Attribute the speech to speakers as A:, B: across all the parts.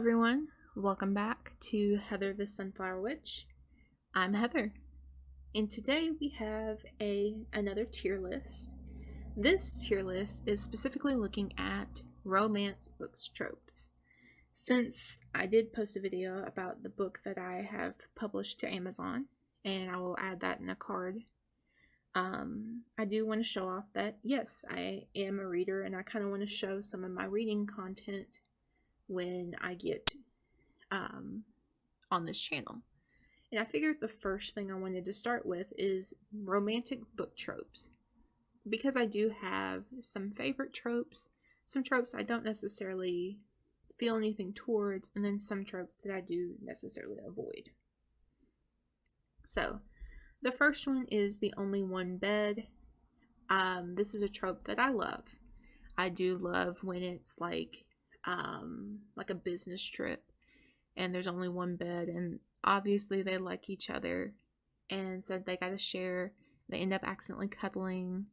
A: everyone, welcome back to Heather the Sunflower Witch. I'm Heather, and today we have another tier list. This tier list is specifically looking at romance books tropes. Since I did post a video about the book that I have published to Amazon, and I will add that in a card, I do want to show off that yes, I am a reader, and I kind of want to show some of my reading content when I get on this channel. And I figured the first thing I wanted to start with is romantic book tropes, because I do have some favorite tropes, some tropes I don't necessarily feel anything towards, and then some tropes that I do necessarily avoid. So the first one is the only one bed. This is a trope that I love. I do love when it's like a business trip and there's only one bed, and obviously they like each other, and so they gotta share. They end up accidentally cuddling.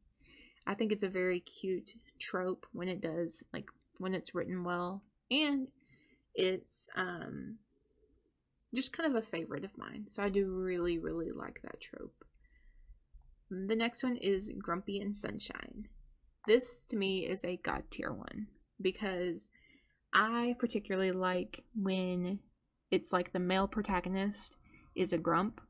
A: I think it's a very cute trope when it does, like when it's written well, and it's just kind of a favorite of mine, so I do really like that trope. The next one is Grumpy and Sunshine. This to me is a god tier one, because I particularly like when it's like the male protagonist is a grump,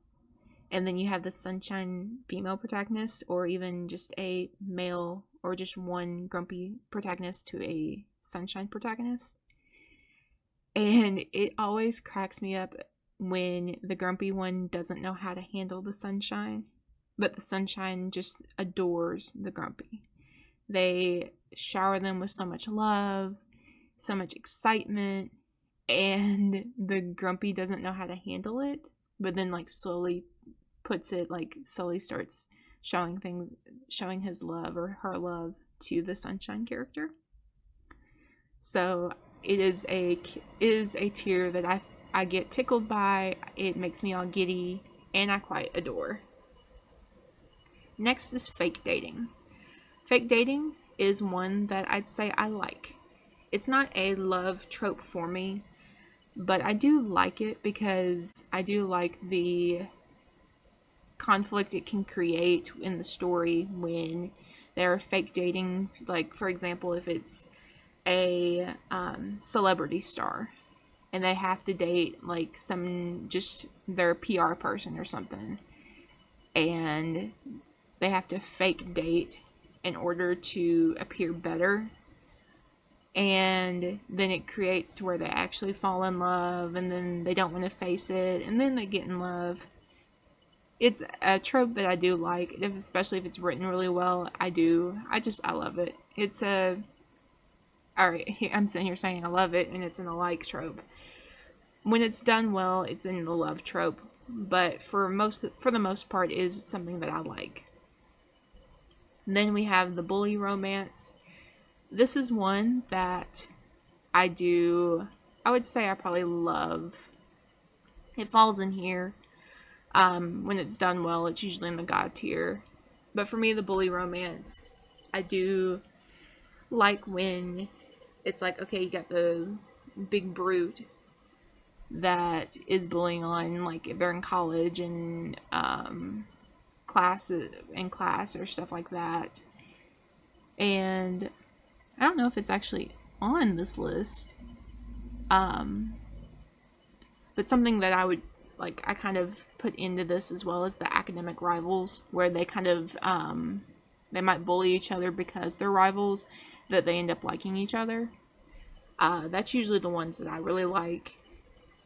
A: and then you have the sunshine female protagonist, or even just a male or just one grumpy protagonist to a sunshine protagonist. And it always cracks me up when the grumpy one doesn't know how to handle the sunshine, but the sunshine just adores the grumpy. They shower them with so much love, so much excitement, and the grumpy doesn't know how to handle it, but then slowly starts showing his love or her love to the sunshine character. So it is a tier that I get tickled by. It makes me all giddy, and I quite adore. Next is fake dating. Fake dating is one that I'd say I like. It's not a love trope for me, but I do like it because I do like the conflict it can create in the story when they're fake dating. Like, for example, if it's a celebrity star and they have to date just their PR person or something, and they have to fake date in order to appear better, and then it creates to where they actually fall in love, and then they don't want to face it, and then they get in love. It's a trope that I do like, especially if it's written really well. I love it. Alright, I'm sitting here saying I love it, and it's in the like trope. When it's done well, it's in the love trope, but for the most part, it is something that I like. And then we have the bully romance. This is one that I would say I probably love. It falls in here. When it's done well, it's usually in the god tier. But for me, the bully romance, I do like when it's like, okay, you got the big brute that is bullying on, like, if they're in college and class or stuff like that. And I don't know if it's actually on this list, but something that I kind of put into this as well as the academic rivals, where they kind of they might bully each other because they're rivals, that they end up liking each other. That's usually the ones that I really like,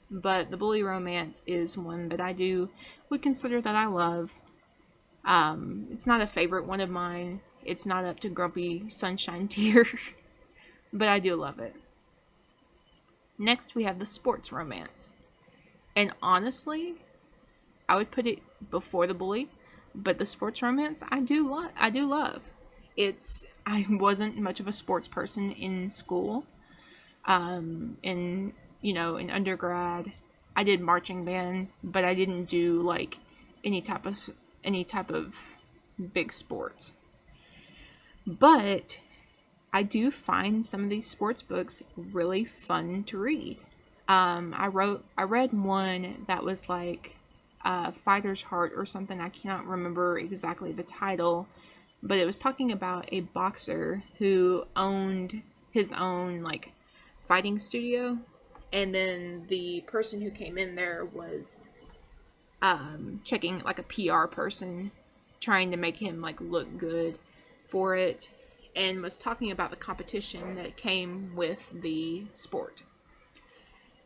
A: but the bully romance is one that I would consider that I love. It's not a favorite one of mine. It's not up to grumpy sunshine tier, but I do love it. Next, we have the sports romance. And honestly, I would put it before the bully, but the sports romance I do love. I wasn't much of a sports person in school. In undergrad, I did marching band, but I didn't do any type of big sports. But I do find some of these sports books really fun to read. I read one that was like Fighter's Heart or something. I cannot remember exactly the title, but it was talking about a boxer who owned his own like fighting studio, and then the person who came in there was checking, like a PR person, trying to make him like look good for it, and was talking about the competition that came with the sport.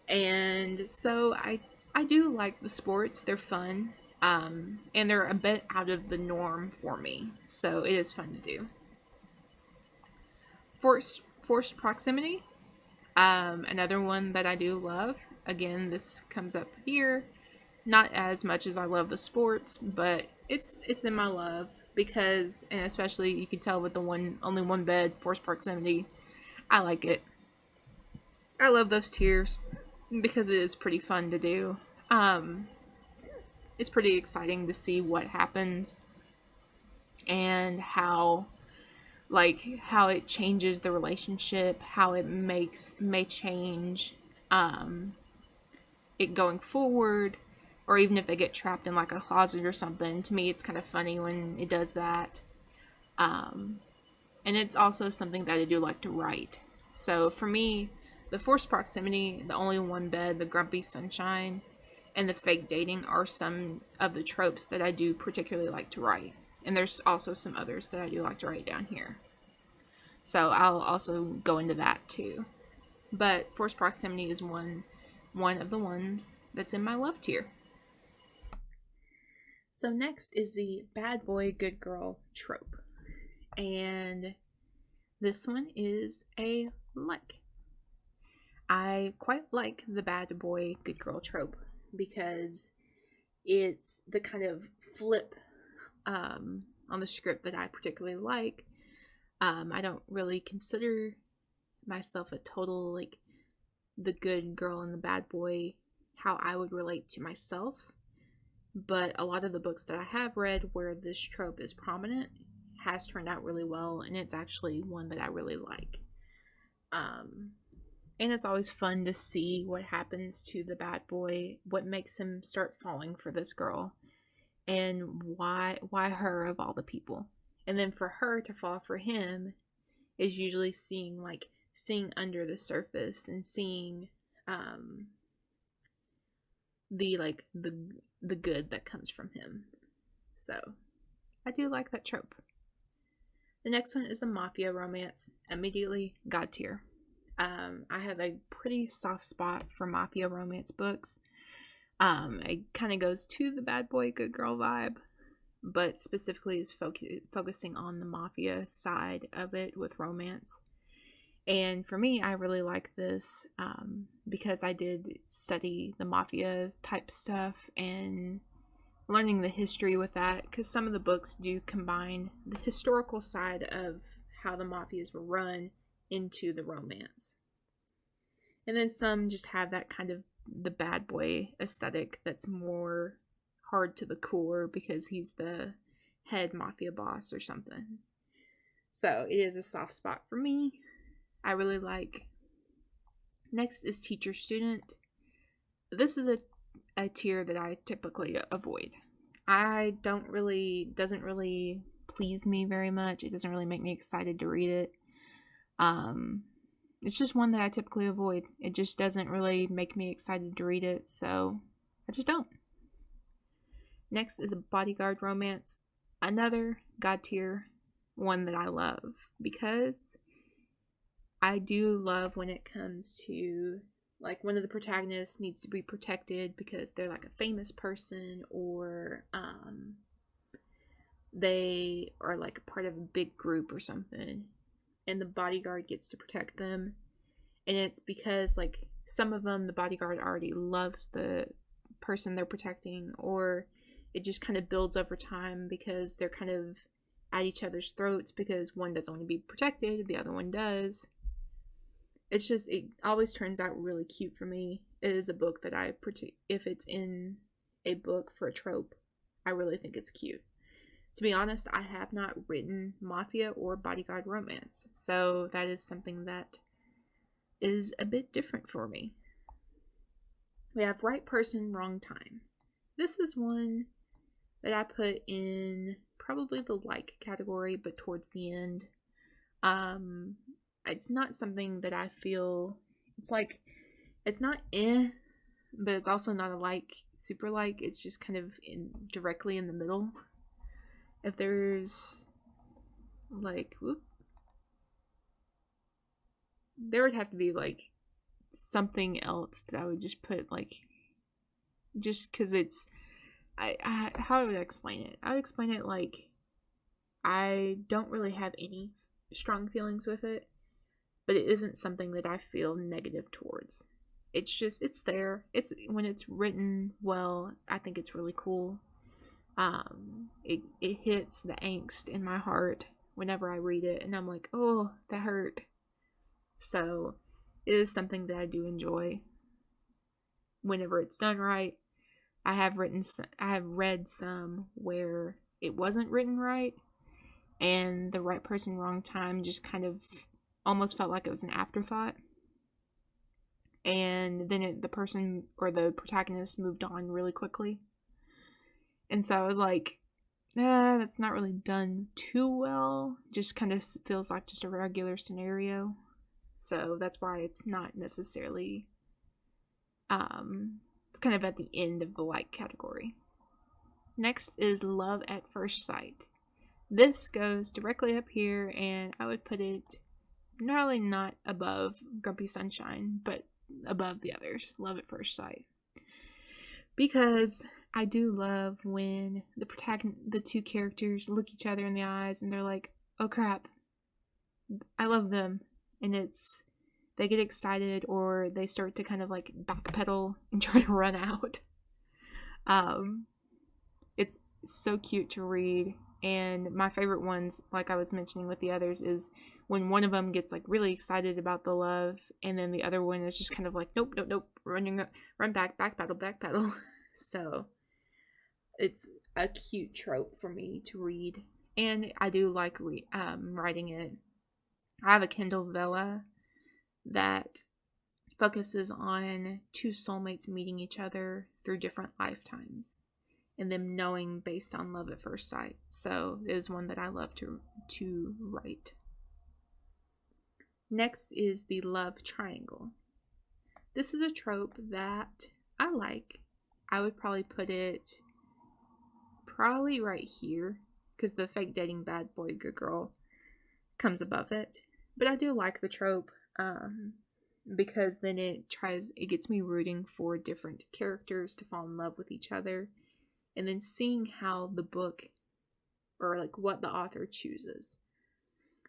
A: And so I do like the sports. They're fun. And they're a bit out of the norm for me. So it is fun to do. Forced proximity. Another one that I do love. Again, this comes up here. Not as much as I love the sports, but it's in my love because, and especially you can tell with the only one bed, forced proximity. I like it. I love those tiers because it is pretty fun to do. Um, it's pretty exciting to see what happens and how it changes the relationship, how it may change um, it going forward, or even if they get trapped in like a closet or something. To me, it's kind of funny when it does that. Um, and it's also something that I do like to write. So for me, the forced proximity, the only one bed, the grumpy sunshine, and the fake dating are some of the tropes that I do particularly like to write. And there's also some others that I do like to write down here. So I'll also go into that too. But forced proximity is one of the ones that's in my love tier. So next is the bad boy good girl trope. And this one is a like. I quite like the bad boy good girl trope because it's the kind of flip on the script that I particularly like. I don't really consider myself a total like the good girl and the bad boy, how I would relate to myself. But a lot of the books that I have read where this trope is prominent has turned out really well, and it's actually one that I really like. And it's always fun to see what happens to the bad boy, what makes him start falling for this girl, and why her of all the people. And then for her to fall for him is usually seeing under the surface and seeing the good that comes from him. So I do like that trope. The next one is the mafia romance. Immediately God tier. I have a pretty soft spot for mafia romance books. It kind of goes to the bad boy good girl vibe, but specifically is focusing on the mafia side of it with romance. And for me, I really like this because I did study the mafia type stuff and learning the history with that, because some of the books do combine the historical side of how the mafias were run into the romance. And then some just have that kind of the bad boy aesthetic that's more hard to the core because he's the head mafia boss or something. So it is a soft spot for me. I really like. Next is teacher student. This is a tier that I typically avoid. Doesn't really please me very much. It doesn't really make me excited to read it. It's just one that I typically avoid. It just doesn't really make me excited to read it, so I just don't. Next is a bodyguard romance. Another God tier, one that I love because I do love when it comes to like one of the protagonists needs to be protected because they're like a famous person, or they are like part of a big group or something, and the bodyguard gets to protect them. And it's because like some of them, the bodyguard already loves the person they're protecting, or it just kind of builds over time because they're kind of at each other's throats because one doesn't want to be protected, the other one does. It's just, it always turns out really cute for me. It is a book that if it's in a book for a trope, I really think it's cute. To be honest, I have not written mafia or bodyguard romance, so that is something that is a bit different for me. We have right person, wrong time. This is one that I put in probably the like category, but towards the end. It's not something that I feel, it's like, it's not but it's also not a like, super like. It's just kind of directly in the middle. If there's like, there would have to be like something else that I would just put like, just because it's, how would I explain it? I would explain it like, I don't really have any strong feelings with it, but it isn't something that I feel negative towards. It's just, it's there. It's, when it's written well, I think it's really cool. It hits the angst in my heart whenever I read it, and I'm like, oh, that hurt. So it is something that I do enjoy whenever it's done right. I have read some where it wasn't written right, and the right person, wrong time just kind of almost felt like it was an afterthought. And then the person or the protagonist moved on really quickly. And so I was like, that's not really done too well. Just kind of feels like just a regular scenario. So that's why it's not necessarily, it's kind of at the end of the like category. Next is Love at First Sight. This goes directly up here, and I would put it not above Grumpy Sunshine, but above the others, Love at First Sight. Because I do love when the two characters look each other in the eyes and they're like, oh crap, I love them. And they get excited, or they start to kind of like backpedal and try to run out. It's so cute to read. And my favorite ones, like I was mentioning with the others, is when one of them gets like really excited about the love, and then the other one is just kind of like, nope, run back, backpedal. So it's a cute trope for me to read, and I do like writing it. I have a Kindle Vella that focuses on two soulmates meeting each other through different lifetimes, and them knowing based on love at first sight. So it is one that I love to write. Next is the love triangle. This is a trope that I like. I would probably put it right here, because the fake dating bad boy good girl comes above it. But I do like the trope, because then it gets me rooting for different characters to fall in love with each other, and then seeing how the book, or like what the author chooses.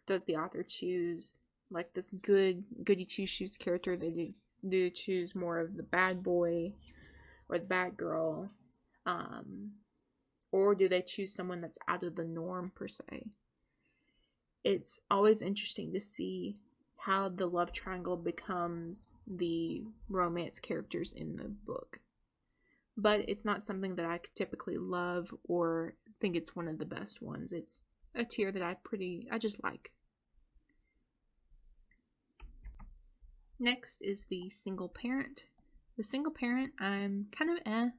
A: Does the author choose like this goody two shoes character? They do choose more of the bad boy or the bad girl, or do they choose someone that's out of the norm per se? It's always interesting to see how the love triangle becomes the romance characters in the book. But it's not something that I typically love or think it's one of the best ones. It's a tier that I just like. Next is the single parent. The single parent, I'm kind of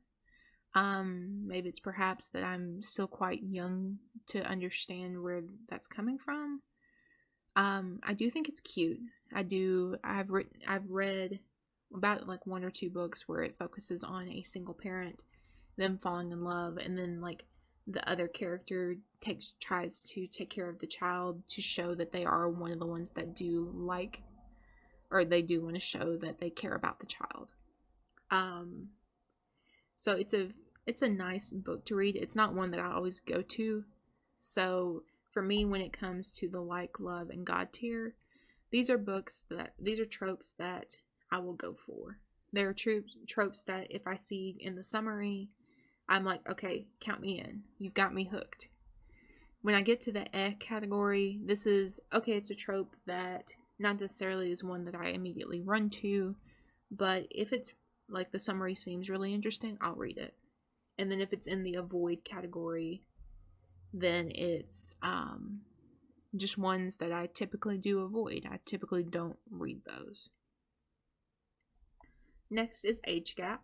A: maybe it's perhaps that I'm still quite young to understand where that's coming from. I do think it's cute. I've read about like one or two books where it focuses on a single parent, them falling in love, and then like the other character tries to take care of the child to show that they are one of the ones that do like, or they do want to show that they care about the child. So it's a nice book to read. It's not one that I always go to. So for me, when it comes to the like, love, and God tier, these are tropes that I will go for. There are tropes that if I see in the summary, I'm like, okay, count me in. You've got me hooked. When I get to the category, this is, okay, it's a trope that not necessarily is one that I immediately run to, but if it's like the summary seems really interesting, I'll read it. And then if it's in the avoid category, then it's just ones that I typically do avoid. I typically don't read those. Next is age gap.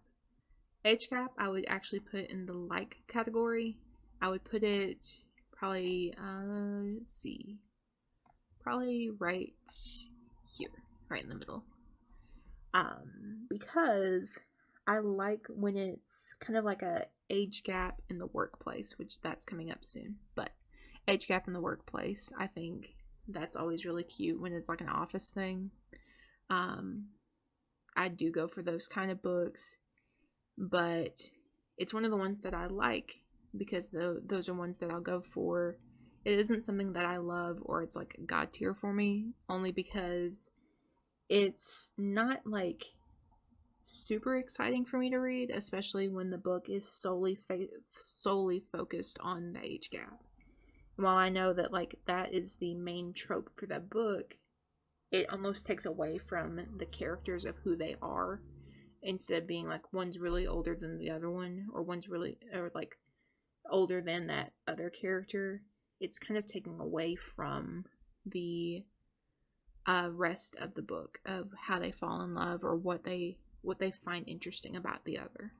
A: Age gap, I would actually put in the like category. I would put it probably, let's see, probably right here, right in the middle. Because I like when it's kind of like a age gap in the workplace, which that's coming up soon. But age gap in the workplace, I think that's always really cute when it's like an office thing. I do go for those kind of books, but it's one of the ones that I like because those are ones that I'll go for. It isn't something that I love or it's like God tier for me, only because it's not like super exciting for me to read, especially when the book is solely focused on the age gap. While I know that like that is the main trope for that book, it almost takes away from the characters of who they are, instead of being like one's really older than the other one, or one's really or like older than that other character. It's kind of taking away from the rest of the book of how they fall in love or what they find interesting about the other.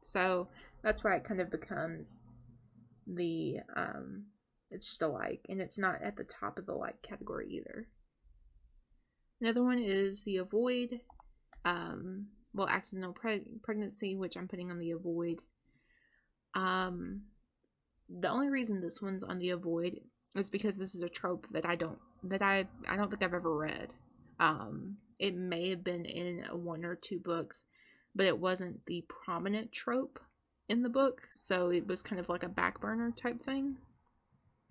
A: So that's why it kind of becomes the it's just a like, and it's not at the top of the like category either. Another one is the avoid, accidental pregnancy, which I'm putting on the avoid. The only reason this one's on the avoid is because this is a trope that I don't think I've ever read. It may have been in one or two books, but it wasn't the prominent trope in the book, so it was kind of like a back burner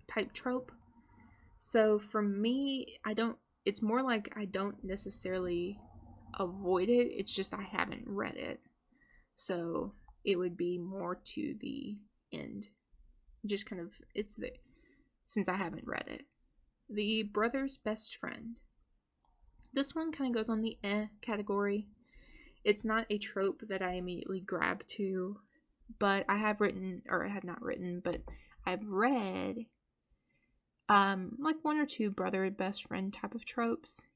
A: type trope. So for me, it's more like I don't necessarily avoid it, it's just I haven't read it. So it would be more to the end. Just kind of, it's the, since I haven't read it. The brother's best friend. This one kind of goes on the category. It's not a trope that I immediately grab to, but I have written, or I have not written, but I've read like one or two brother best friend type of tropes,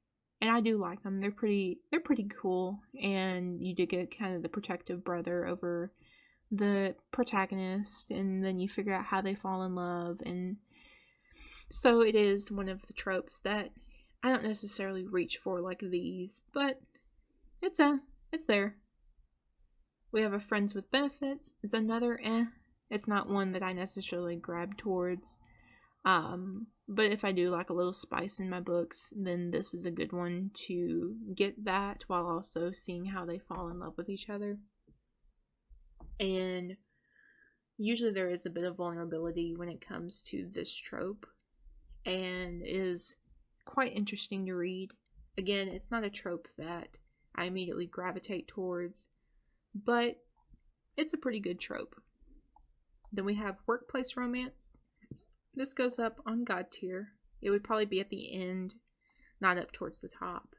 A: and I do like them. They're pretty cool, and you do get kind of the protective brother over the protagonist, and then you figure out how they fall in love, and so it is one of the tropes that I don't necessarily reach for like these, but it's there. We have a friends with benefits. It's another It's not one that I necessarily grab towards. But if I do like a little spice in my books, then this is a good one to get that while also seeing how they fall in love with each other. And usually there is a bit of vulnerability when it comes to this trope, and is quite interesting to read. Again, it's not a trope that I immediately gravitate towards, but it's a pretty good trope. Then we have workplace romance. This goes up on God tier. It would probably be at the end, not up towards the top.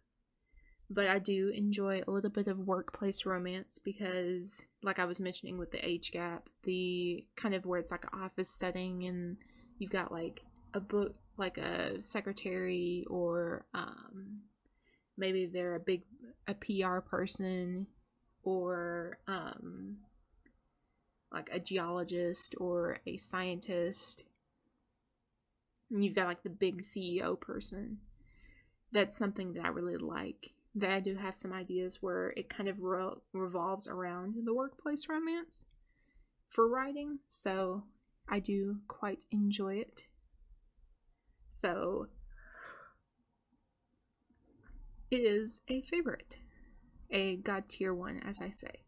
A: But I do enjoy a little bit of workplace romance because, like I was mentioning with the age gap, the kind of where it's like an office setting and you've got like a book, like a secretary, or maybe they're a PR person, or like a geologist or a scientist. And you've got like the big CEO person. That's something that I really like. That I do have some ideas where it kind of revolves around the workplace romance for writing. So I do quite enjoy it. So it is a favorite. A God tier one, as I say.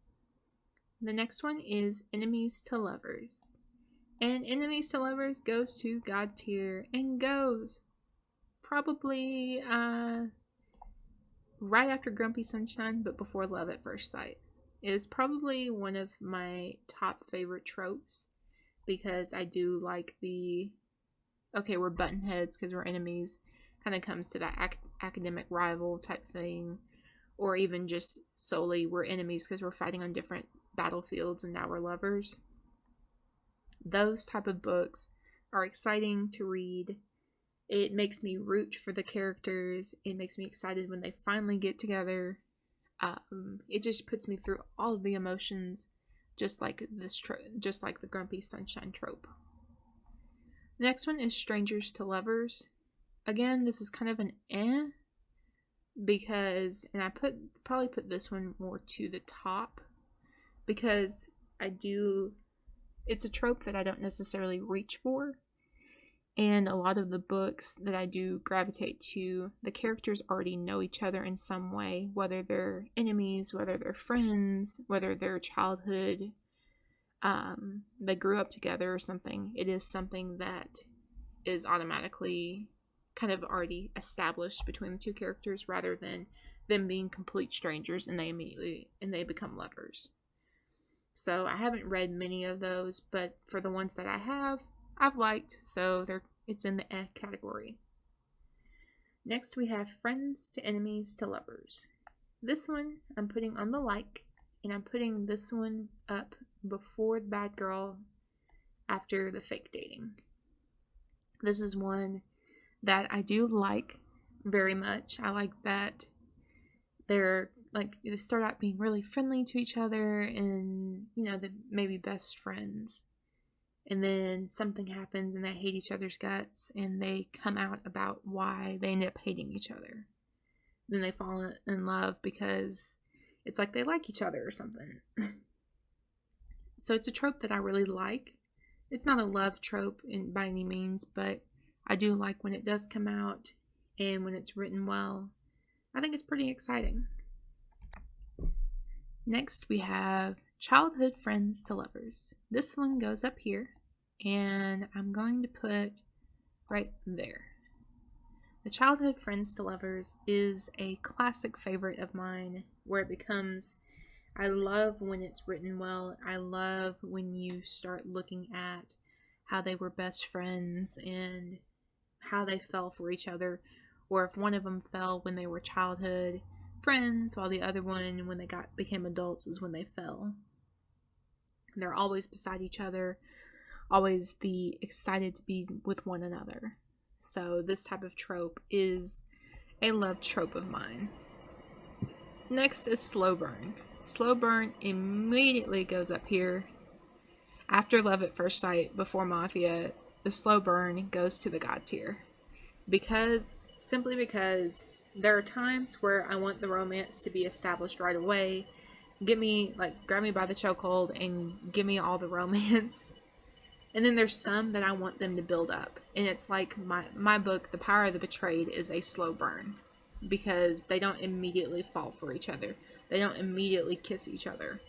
A: The next one is Enemies to Lovers. And Enemies to Lovers goes to God tier and goes probably right after Grumpy Sunshine, but before Love at First Sight. It is probably one of my top favorite tropes because I do like the okay, we're button heads because we're enemies, kind of comes to that academic rival type thing, or even just solely we're enemies because we're fighting on different battlefields and now we're lovers. Those type of books are exciting to read. It makes me root for the characters. It makes me excited when they finally get together. It just puts me through all of the emotions just like just like the grumpy sunshine trope. The next one is strangers to lovers. Again, this is kind of an because, and I probably put this one more to the top because it's a trope that I don't necessarily reach for. And a lot of the books that I do gravitate to, the characters already know each other in some way, whether they're enemies, whether they're friends, whether they're childhood, they grew up together or something. It is something that is automatically kind of already established between the two characters rather than them being complete strangers and they become lovers. So I haven't read many of those, but for the ones that I have, I've liked, so it's in the category. Next we have friends to enemies to lovers. This one I'm putting on the like, and I'm putting this one up before the bad girl, after the fake dating. This is one that I do like very much. I like that they start out being really friendly to each other and, they're maybe best friends. And then something happens and they hate each other's guts and they come out about why they end up hating each other. Then they fall in love because it's like they like each other or something. So it's a trope that I really like. It's not a love trope by any means, but I do like when it does come out and when it's written well. I think it's pretty exciting. Next we have childhood friends to lovers. This one goes up here, and I'm going to put right there. The childhood friends to lovers is a classic favorite of mine, where it becomes, I love when it's written well. I love when you start looking at how they were best friends and how they fell for each other, or if one of them fell when they were childhood friends, while the other one, when they became adults, is when they fell. They're always beside each other, always excited to be with one another. So this type of trope is a love trope of mine. Next is slow burn. Slow burn immediately goes up here. After Love at First Sight, before Mafia, the slow burn goes to the God tier. Simply because there are times where I want the romance to be established right away. Grab me by the chokehold and give me all the romance. And then there's some that I want them to build up. And it's like my book, The Power of the Betrayed, is a slow burn. Because they don't immediately fall for each other. They don't immediately kiss each other.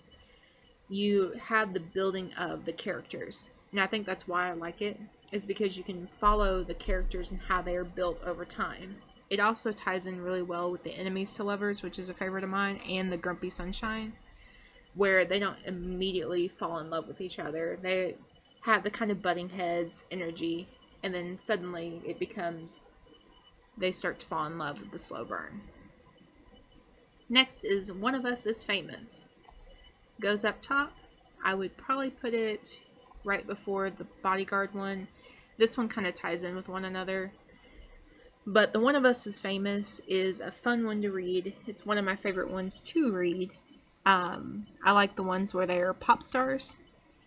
A: You have the building of the characters. And I think that's why I like it, is because you can follow the characters and how they are built over time. It also ties in really well with the enemies to lovers, which is a favorite of mine, and the grumpy sunshine, where they don't immediately fall in love with each other. They have the kind of butting heads energy, and then suddenly they start to fall in love with the slow burn. Next is One of Us is Famous. Goes up top. I would probably put it right before the bodyguard one. This one kind of ties in with one another. But the One of Us is Famous is a fun one to read. It's one of my favorite ones to read. I like the ones where they're pop stars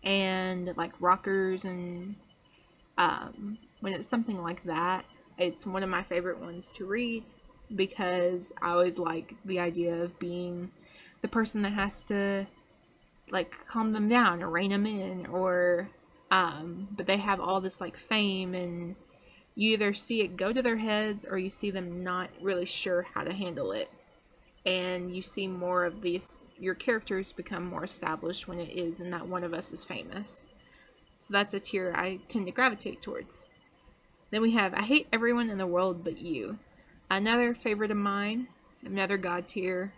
A: and like rockers, and when it's something like that, it's one of my favorite ones to read because I always like the idea of being the person that has to like calm them down or rein them in, or but they have all this like fame, and you either see it go to their heads or you see them not really sure how to handle it, and you see more of your characters become more established when it is in that One of Us is Famous. So that's a tier I tend to gravitate towards. Then we have I Hate Everyone in the World But You. Another favorite of mine, another God tier.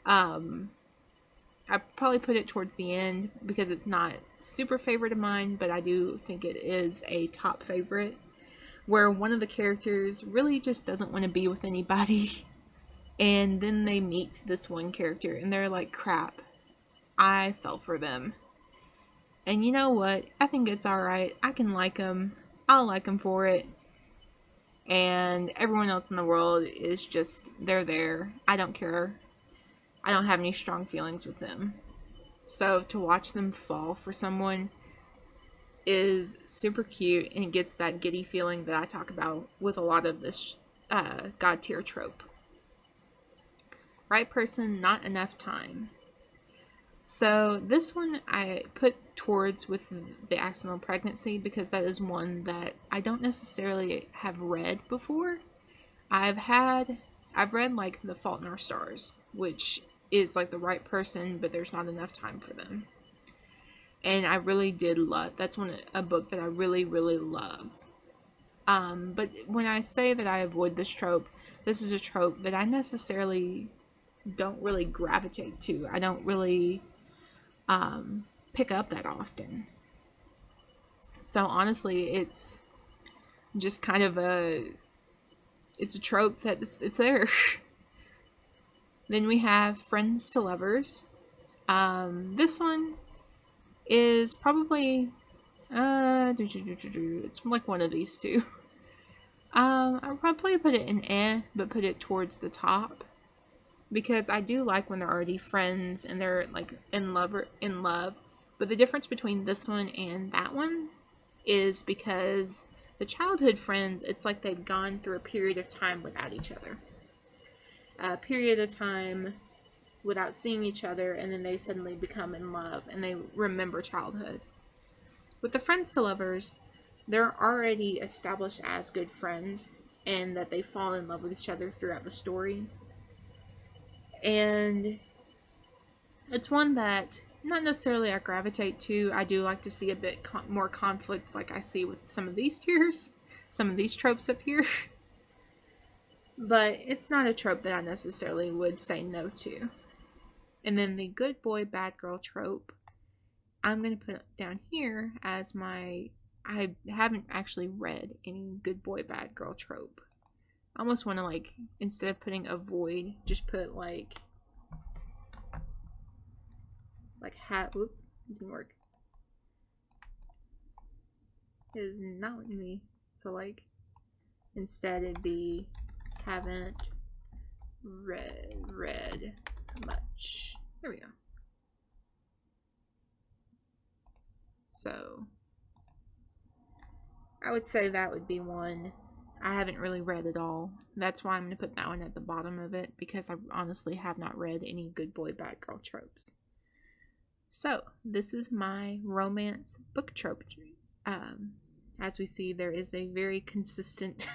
A: I probably put it towards the end because it's not super favorite of mine, but I do think it is a top favorite, where one of the characters really just doesn't want to be with anybody, and then they meet this one character and they're like, crap, I fell for them. And you know what? I think it's alright. I can like them. I'll like them for it. And everyone else in the world is just, they're there. I don't care. I don't have any strong feelings with them. So to watch them fall for someone is super cute, and it gets that giddy feeling that I talk about with a lot of this God tier trope. Right person, not enough time. So this one I put towards with the accidental pregnancy because that is one that I don't necessarily have read before. I've read like The Fault in Our Stars, which is like the right person, but there's not enough time for them. And I really did love, that's a book that I really, really love. But when I say that I avoid this trope, this is a trope that I necessarily don't really gravitate to. I don't really pick up that often. So honestly, it's just kind of it's a trope that it's there. Then we have Friends to Lovers. This one is probably it's like one of these two. I'll probably put it in but put it towards the top, because I do like when they're already friends and they're like in love. But the difference between this one and that one is because the childhood friends, it's like they've gone through a period of time without each other. A period of time without seeing each other, and then they suddenly become in love and they remember childhood. With the Friends to Lovers, they're already established as good friends and that they fall in love with each other throughout the story. And it's one that not necessarily I gravitate to. I do like to see a bit more conflict, like I see with some of these tiers, some of these tropes up here. But it's not a trope that I necessarily would say no to. And then the good boy, bad girl trope, I'm going to put down here as I haven't actually read any good boy, bad girl trope. I almost want to, like, instead of putting avoid, just put like whoop, it didn't work. It is not letting me. So like, instead it'd be haven't read much. There we go. So I would say that would be one I haven't really read at all. That's why I'm going to put that one at the bottom of it, because I honestly have not read any good boy, bad girl tropes. So this is my romance book trope. As we see, there is a very consistent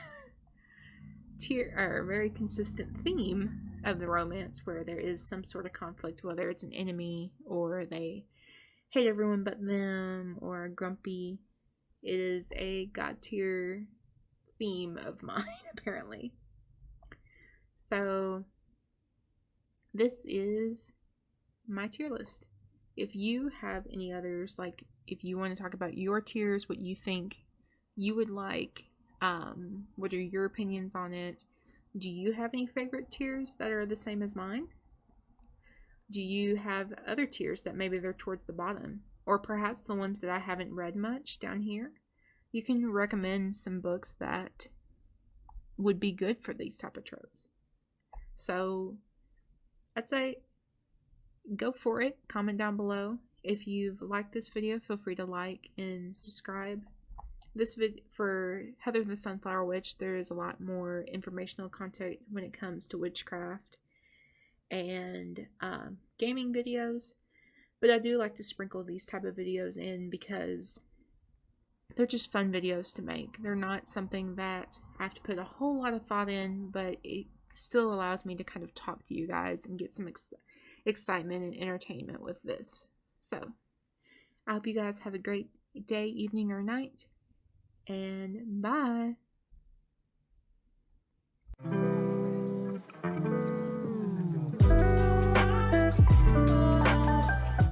A: very consistent theme of the romance where there is some sort of conflict, whether it's an enemy or they hate everyone but them or grumpy. It is a god tier theme of mine, apparently. So this is my tier list. If you have any others, like if you want to talk about your tiers, what you think you would like, what are your opinions on it? Do you have any favorite tiers that are the same as mine? Do you have other tiers that maybe they're towards the bottom? Or perhaps the ones that I haven't read much down here? You can recommend some books that would be good for these type of tropes. So I'd say go for it. Comment down below. If you've liked this video, feel free to like and subscribe. This video for Heather the Sunflower Witch, there is a lot more informational content when it comes to witchcraft and gaming videos, but I do like to sprinkle these type of videos in because they're just fun videos to make. They're not something that I have to put a whole lot of thought in, but it still allows me to kind of talk to you guys and get some excitement and entertainment with this. So I hope you guys have a great day, evening, or night, and bye.